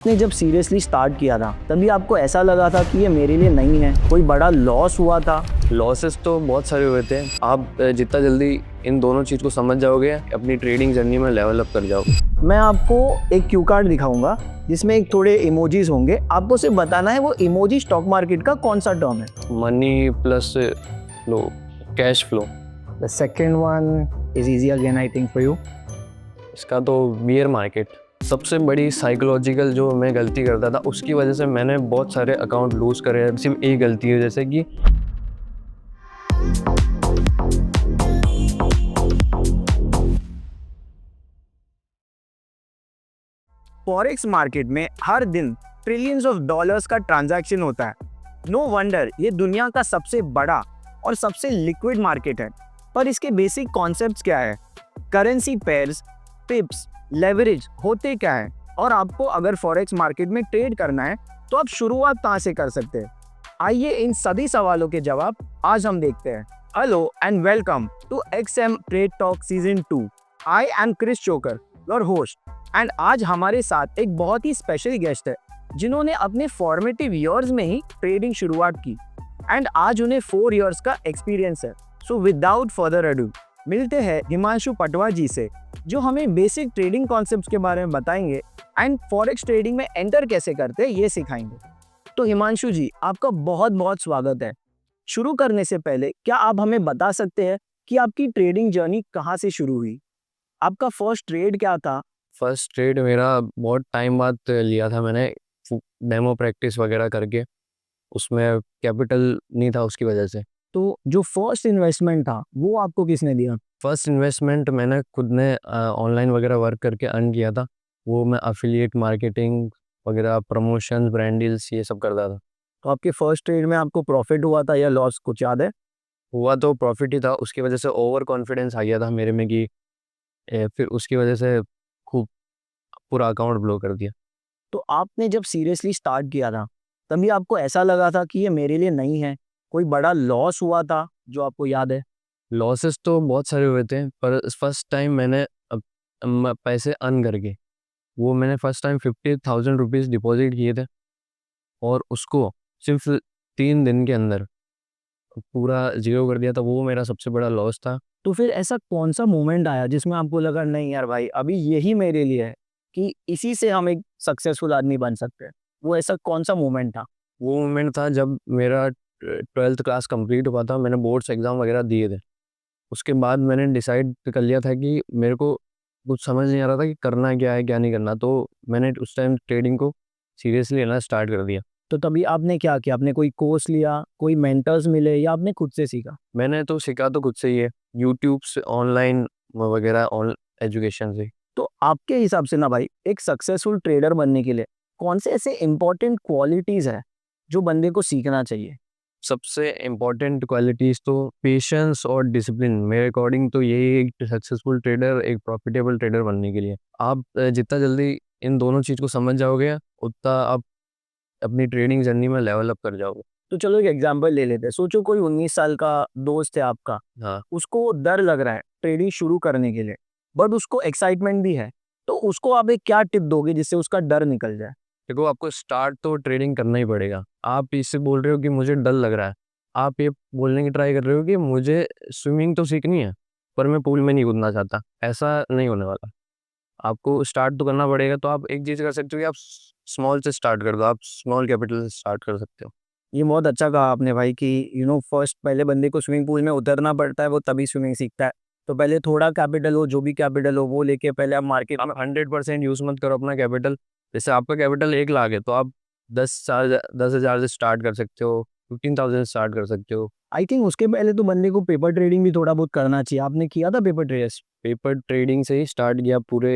आपने जब seriously start किया था तभी आपको ऐसा लगा था कि ये मेरे लिए नहीं है? कोई बड़ा लॉस हुआ था? लॉसेस तो बहुत सारे हुए थे। आप जितना जल्दी इन दोनों चीज़ को समझ जाओगे अपनी ट्रेडिंग जर्नी में लेवल अप कर जाओगे। मैं आपको एक क्यू कार्ड दिखाऊंगा जिसमें एक थोड़े इमोजीज होंगे। आपको सिर्फ बताना है वो इमोजी स्टॉक मार्केट का कौन सा टर्म है। Money plus flow, cash flow. The second one is easy again I think for you. इसका तो बियर मार्केट। सबसे बड़ी साइकोलॉजिकल जो मैं गलती करता था उसकी वजह से मैंने बहुत सारे अकाउंट लूज़ करे। सिर्फ एक गलती है, जैसे कि फॉरेक्स मार्केट में हर दिन ट्रिलियंस ऑफ डॉलर्स का ट्रांजैक्शन होता है। नो वंडर ये दुनिया का सबसे बड़ा और सबसे लिक्विड मार्केट है। पर इसके बेसिक कॉन्सेप्ट्स क्या है? करेंसी पेयर्स, पिप्स, लेवरेज होते क्या है? और आपको अगर फॉरेक्स मार्केट में ट्रेड करना है तो आप शुरुआत कहाँ से कर सकते हैं? आइए इन सभी सवालों के जवाब आज हम देखते हैं। Hello and welcome to XM trade talk season 2। I am Chris Choker, your host. And आज हमारे साथ एक बहुत ही स्पेशल गेस्ट है जिन्होंने अपने फॉर्मेटिव ईयर्स में ही ट्रेडिंग शुरुआत की एंड आज उन्हें 4 इयर्स का एक्सपीरियंस है। सो विदाउट फर्दर अडू मिलते हैं हिमांशु पटवा जी से जो हमें बेसिक ट्रेडिंग कॉन्सेप्ट्स के बारे में बताएंगे एंड फॉरेक्स ट्रेडिंग में एंटर कैसे करते हैं ये सिखाएंगे। तो हिमांशु जी आपका बहुत बहुत स्वागत है। शुरू करने से पहले क्या आप हमें बता सकते हैं कि आपकी ट्रेडिंग जर्नी कहाँ से शुरू हुई? आपका फर्स्ट ट्रेड क्या था? फर्स्ट ट्रेड मेरा बहुत टाइम बाद लिया था मैंने, डेमो प्रैक्टिस वगैरह करके। उसमें कैपिटल नहीं था उसकी वजह से। तो जो फर्स्ट इन्वेस्टमेंट था वो आपको किसने दिया? फर्स्ट इन्वेस्टमेंट मैंने खुद ने ऑनलाइन वगैरह वर्क करके अर्न किया था। वो मैं अफिलिएट मार्केटिंग वगैरह, प्रमोशंस, ब्रांड डील्स, ये सब करता था। तो आपके फर्स्ट ट्रेड में आपको प्रॉफिट हुआ था या लॉस, कुछ याद है? हुआ तो प्रॉफिट ही था, उसकी वजह से ओवर कॉन्फिडेंस आ गया था मेरे में कि फिर उसकी वजह से खूब पूरा अकाउंट ब्लो कर दिया। तो आपने जब सीरियसली स्टार्ट किया था तभी आपको ऐसा लगा था कि ये मेरे लिए नहीं है? कोई बड़ा लॉस हुआ था जो आपको याद है? लॉसेस तो बहुत सारे हुए थे, पर फर्स्ट टाइम मैंने पैसे अर्न करके, वो मैंने फर्स्ट टाइम 50,000 रुपीज़ डिपॉजिट किए थे और उसको सिर्फ 3 दिन के अंदर पूरा ज़ीरो कर दिया था। वो मेरा सबसे बड़ा लॉस था। तो फिर ऐसा कौन सा मोमेंट आया जिसमें आपको लगा नहीं यार भाई अभी यही मेरे लिए है कि इसी से हम एक सक्सेसफुल आदमी बन सकते हैं? वो ऐसा कौन सा मोमेंट था? वो मोमेंट था जब मेरा 12th क्लास कंप्लीट हुआ था। मैंने बोर्ड्स एग्ज़ाम वगैरह दिए थे। उसके बाद मैंने डिसाइड कर लिया था कि मेरे को कुछ समझ नहीं आ रहा था कि करना क्या है, क्या नहीं करना। तो मैंने उस टाइम ट्रेडिंग को सीरियसली लेना स्टार्ट कर दिया। तो तभी आपने क्या किया? आपने कोई कोर्स लिया, कोई मेंटर्स मिले या आपने खुद से सीखा? मैंने तो सीखा तो खुद से ही है, यूट्यूब से, ऑनलाइन वगैरह, ऑन एजुकेशन से। तो आपके हिसाब से ना भाई एक सक्सेसफुल ट्रेडर बनने के लिए कौन से ऐसे इंपॉर्टेंट क्वालिटीज है जो बंदे को सीखना चाहिए? सबसे इम्पोर्टेंट क्वालिटीज़ तो पेशेंस और डिसिप्लिन, मेरे अकॉर्डिंग तो यही एक सक्सेसफुल ट्रेडर, एक प्रॉफिटेबल ट्रेडर बनने के लिए। आप जितना जल्दी इन दोनों चीज़ को समझ जाओगे उतना आप अपनी ट्रेडिंग जर्नी में लेवल अप कर जाओगे। तो चलो एक एग्जांपल ले लेते हैं। सोचो कोई 19 साल का दोस्त है आपका, हाँ, उसको डर लग रहा है ट्रेडिंग शुरू करने के लिए बट उसको एक्साइटमेंट भी है। तो उसको आप एक क्या टिप दोगे जिससे उसका डर निकल जाए? देखो आपको स्टार्ट तो ट्रेडिंग करना ही पड़ेगा। आप इससे बोल रहे हो कि मुझे डर लग रहा है, आप ये बोलने की ट्राई कर रहे हो कि मुझे स्विमिंग तो सीखनी है पर मैं पूल में नहीं कूदना चाहता। ऐसा नहीं होने वाला। आपको स्टार्ट तो करना पड़ेगा। तो आप एक चीज़ कर सकते हो कि आप स्मॉल से स्टार्ट कर दो। आप स्मॉल कैपिटल से स्टार्ट कर सकते हो। ये बहुत अच्छा कहा आपने भाई कि फर्स्ट पहले बंदे को स्विमिंग पूल में उतरना पड़ता है, वो तभी स्विमिंग सीखता है। तो पहले थोड़ा कैपिटल हो, जो भी कैपिटल हो वो लेके पहले आप मार्केट आप में। 100% यूज़ मत करो अपना कैपिटल। जैसे आपका कैपिटल 1 लाख है तो आप 10,000 से स्टार्ट कर सकते हो, 15,000 से स्टार्ट कर सकते हो। आई थिंक उसके पहले तो बंदे को पेपर ट्रेडिंग भी थोड़ा बहुत करना चाहिए। आपने किया था पेपर ट्रेड? पेपर ट्रेडिंग से ही स्टार्ट किया पूरे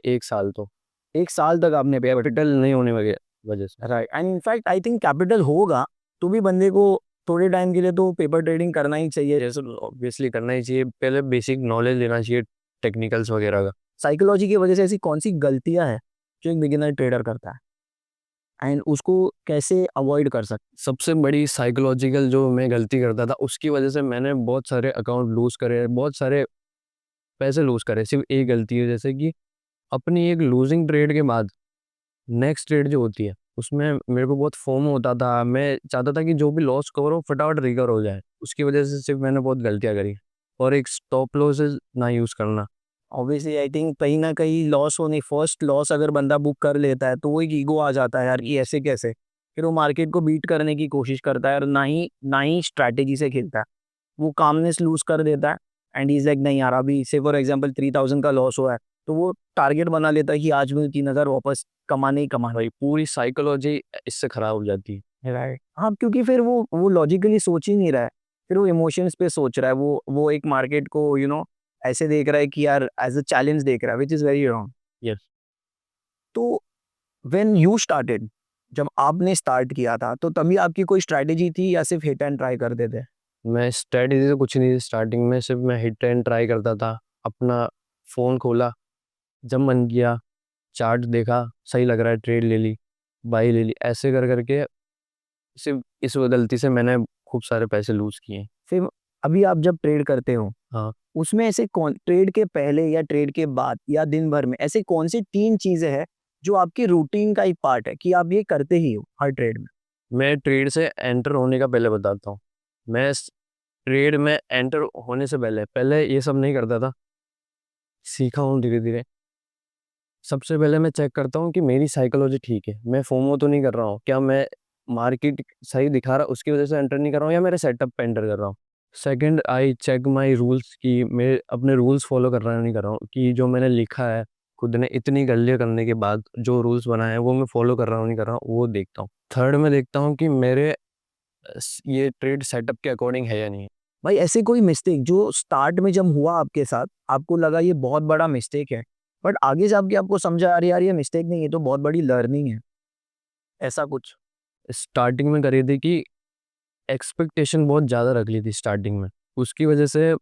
1 साल तो। 1 साल तक आपने पेपर। कैपिटल नहीं होने वजह से। Right and in fact I think capital होगा तो भी बंदे को थोड़े टाइम के लिए तो पेपर ट्रेडिंग करना ही चाहिए। जैसे ऑब्वियसली करना ही चाहिए, पहले बेसिक नॉलेज लेना चाहिए टेक्निकल्स वगैरह का। साइकोलॉजी की वजह से ऐसी कौन सी गलतियां हैं जो एक बिगिनर ट्रेडर करता है एंड उसको कैसे अवॉइड कर सकते? सबसे बड़ी साइकोलॉजिकल जो मैं गलती करता था उसकी वजह से मैंने बहुत सारे अकाउंट लूज़ करे, बहुत सारे पैसे लूज़ करे। सिर्फ एक गलती है, जैसे कि अपनी एक लूजिंग ट्रेड के बाद नेक्स्ट ट्रेड जो होती है उसमें मेरे को बहुत फोम होता था, मैं चाहता था कि जो भी लॉस कवर हो फटाफट रिकवर हो जाए, उसकी वजह से सिर्फ मैंने बहुत गलतियाँ करी। और एक स्टॉप लॉसेस ना यूज़ करना। ऑब्वियसली आई थिंक कहीं ना कहीं लॉस होने, फर्स्ट लॉस अगर बंदा बुक कर लेता है तो वो एक ईगो आ जाता है यार कि ऐसे कैसे, फिर वो मार्केट को बीट करने की कोशिश करता है और ना ही स्ट्रैटेजी से खेलता है, वो कामनेस लूज कर देता है। एंड इज लाइक नहीं यार, अभी से फॉर एग्जांपल 3000 का लॉस हुआ है तो वो टारगेट बना लेता है कि आज मुझे 3000 वापस कमाने ही कमाना भाई पूरी साइकोलॉजी इससे खराब हो जाती है। है। राइट, हाँ, क्योंकि फिर वो लॉजिकली सोच ही नहीं रहा है, फिर वो इमोशंस पे सोच रहा है, वो एक मार्केट को ऐसे देख रहा है कि यार एज अ चैलेंज देख रहा है, which is very wrong. Yes. तो व्हेन यू स्टार्टेड, जब आपने स्टार्ट किया था तो तभी आपकी कोई स्ट्रैटेजी थी या सिर्फ हिट एंड ट्राई करते थे? मैं स्ट्रेटजी से कुछ नहीं थी स्टार्टिंग में, सिर्फ मैं हिट एंड ट्राई करता था। अपना फ़ोन खोला, जब मन किया चार्ट देखा, सही लग रहा है ट्रेड ले ली, बाई ले ली, ऐसे कर करके सिर्फ इस गलती से मैंने खूब सारे पैसे लूज़ किए। फिर अभी आप जब ट्रेड करते हो, हाँ। उसमें ऐसे कौन ट्रेड के पहले या ट्रेड के बाद या दिन भर में ऐसे कौन सी 3 चीज़ें हैं जो आपकी रूटीन का एक पार्ट है कि आप ये करते ही हो हर ट्रेड में? मैं ट्रेड से एंटर होने का पहले बताता हूँ। मैं ट्रेड में एंटर होने से पहले पहले ये सब नहीं करता था, सीखा हूँ धीरे धीरे। सबसे पहले मैं चेक करता हूँ कि मेरी साइकोलॉजी ठीक है, मैं फोमो तो नहीं कर रहा हूँ, क्या मैं मार्केट सही दिखा रहा उसकी वजह से एंटर नहीं कर रहा हूँ या मेरे सेटअप पे एंटर कर रहा हूँ। Second, I check my rules कि मैं अपने रूल्स फॉलो कर रहा है नहीं कर रहा हूँ, कि जो मैंने लिखा है खुद ने इतनी गलतियाँ करने के बाद जो रूल्स बनाए हैं वो मैं फॉलो कर रहा हूँ नहीं कर रहा हूँ, वो देखता हूँ। थर्ड, मैं देखता हूँ कि मेरे ये ट्रेड सेटअप के अकॉर्डिंग है या नहीं। भाई ऐसे कोई मिस्टेक जो स्टार्ट में जब हुआ आपके साथ, आपको लगा ये बहुत बड़ा मिस्टेक है, बट आगे जाके आपको समझा अरे यार ये मिस्टेक नहीं है, ये तो बहुत बड़ी लर्निंग है, ऐसा कुछ? स्टार्टिंग में करी थी कि एक्सपेक्टेशन बहुत ज़्यादा रख ली थी स्टार्टिंग में, उसकी वजह से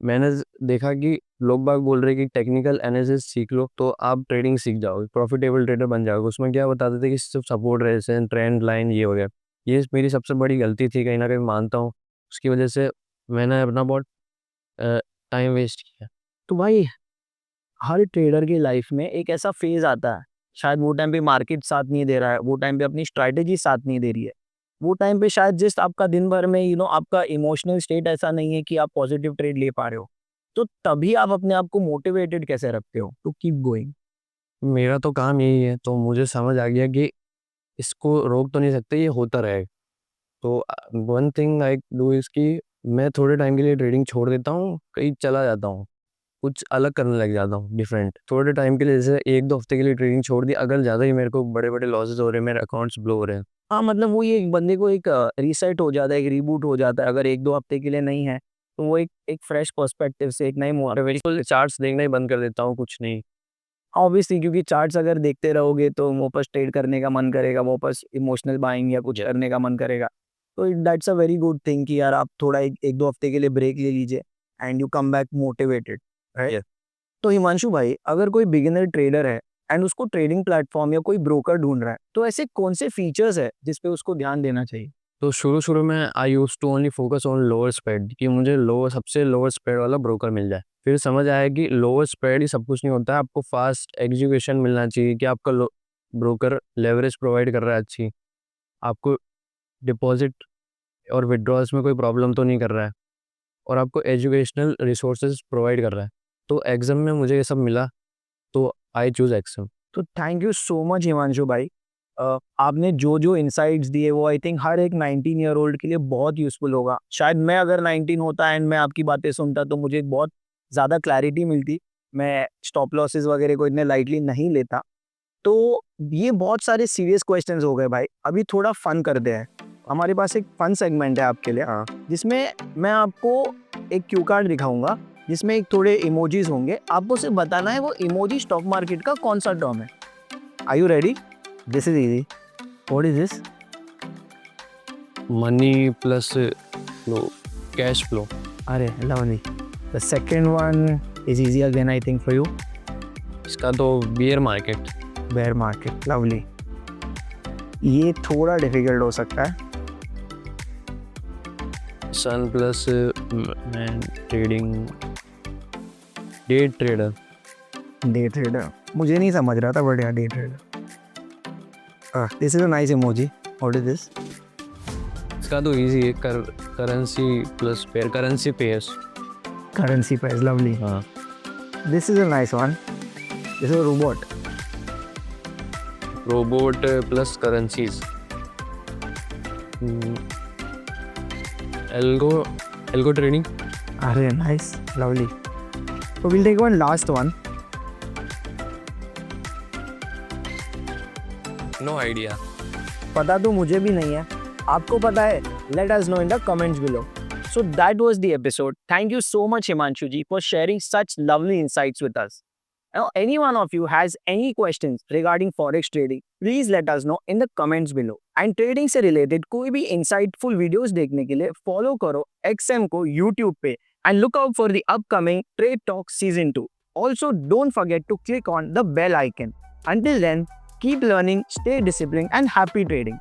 मैंने देखा कि लोग बाग बोल रहे कि टेक्निकल एनालिसिस सीख लो तो आप ट्रेडिंग सीख जाओगे, प्रॉफिटेबल ट्रेडर बन जाओगे। उसमें क्या बताते थे कि सिर्फ सपोर्ट रेजिस्टेंस ट्रेंड लाइन ये हो गया। ये मेरी सबसे बड़ी गलती थी, कहीं ना कहीं मानता हूँ। उसकी वजह से मैंने अपना बहुत टाइम वेस्ट किया। तो भाई हर ट्रेडर की लाइफ में एक ऐसा फेज आता है, शायद वो टाइम पे मार्केट साथ नहीं दे रहा है, वो टाइम पे अपनी स्ट्रैटेजी साथ नहीं दे रही है, वो टाइम पे शायद जस्ट आपका दिन भर में आपका इमोशनल स्टेट ऐसा नहीं है कि आप पॉजिटिव ट्रेड ले पा रहे हो, तो तभी आप अपने आप को मोटिवेटेड कैसे रखते हो टू कीप गोइंग? मेरा तो काम यही है, तो मुझे समझ आ गया कि इसको रोक तो नहीं सकते, ये होता रहेगा। तो one thing I do is कि मैं थोड़े टाइम के लिए ट्रेडिंग छोड़ देता हूँ, कहीं चला जाता हूँ, कुछ अलग करने लग जाता हूँ डिफरेंट। थोड़े टाइम के लिए, जैसे 1-2 हफ्ते के लिए ट्रेडिंग छोड़ दी, अगर ज़्यादा ही मेरे को बड़े-बड़े लॉसेस हो रहे हैं, मेरे अकाउंट्स ब्लो हो रहे हैं। हाँ, मतलब वो ये एक बंदे को एक रीसेट हो जाता है, एक रीबूट हो जाता है, अगर 1-2 हफ्ते के लिए नहीं है, तो वो एक फ्रेश पर्सपेक्टिव से एक नई बिल्कुल चार्ट्स देखना ही बंद कर देता हूँ, कुछ नहीं। ऑब्वियसली, क्योंकि चार्ट्स अगर देखते रहोगे तो वापस ट्रेड करने का मन करेगा, वापस इमोशनल बाइंग या कुछ या करने का मन करेगा। तो that's a very good thing कि यार आप थोड़ा 1-2 हफ्ते के लिए ब्रेक ले लीजिए and you come back motivated, right? या तो हिमांशु भाई, अगर कोई बिगिनर ट्रेडर है एंड उसको ट्रेडिंग प्लेटफॉर्म या कोई ब्रोकर ढूंढ रहा है, तो ऐसे कौन से फीचर्स है जिस पे उसको ध्यान देना चाहिए? तो शुरू-शुरू में I used to only focus on lower spread, कि मुझे सबसे लोअर स्प्रेड वाला ब्रोकर मिल जाए। फिर समझ आया कि लोअर स्प्रेड ही सब कुछ नहीं होता है, आपको फास्ट एग्जीक्यूशन मिलना चाहिए, कि आपका ब्रोकर लेवरेज प्रोवाइड कर रहा है अच्छी, आपको डिपॉजिट और विथड्रॉल्स में कोई प्रॉब्लम तो नहीं कर रहा है, और आपको एजुकेशनल रिसोर्सेज प्रोवाइड कर रहा है। तो एक्सम में मुझे ये सब मिला, तो आई चूज़ एक्सम। तो thank you so much Himanshu भाई। आपने जो जो इनसाइट्स दिए वो आई थिंक हर एक 19 ईयर ओल्ड के लिए बहुत यूज़फुल होगा। शायद मैं अगर 19 होता एंड मैं आपकी बातें सुनता तो मुझे बहुत ज़्यादा क्लैरिटी मिलती। मैं स्टॉप लॉसेस वगैरह को इतने लाइटली नहीं लेता। तो ये बहुत सारे सीरियस क्वेश्चंस हो गए भाई। अभी थोड़ा फन करते हैं। हमारे पास एक फन सेगमेंट है आपके लिए, हाँ। जिसमें मैं आपको एक क्यू कार्ड दिखाऊंगा, जिसमें एक थोड़े इमोजीज होंगे। आपको सिर्फ बताना है वो इमोजी स्टॉक मार्केट का कौन सा टर्म है। Are you ready? This is easy. What is this? Money plus flow, cash flow. अरे lovely, the second one is easy again I think for you. इसका तो bear market. Bear market, lovely. ये थोड़ा difficult हो सकता है। Sun plus man trading, day trader. Day trader मुझे नहीं समझ रहा था, बढ़िया day trader. This is a nice emoji. What is this? इसका तो इजी है, currency plus pair, currency pairs. Currency pairs. Lovely. हाँ, This is a nice one. This is a robot. Robot plus currencies. Algo trading. Arey, nice. Lovely. So we'll take one last one. No idea. पता तो मुझे भी नहीं है, आपको पता है? Let us know in the comments below. So that was the episode. Thank you so much Himanshu ji for sharing such lovely insights with us. Now any one of you has any questions regarding forex trading, please let us know in the comments below. And trading से related कोई भी insightful videos देखने के लिए follow करो XM को YouTube पे and look out for the upcoming Trade Talk Season 2. Also don't forget to click on the bell icon. Until then, keep learning, stay disciplined and happy trading.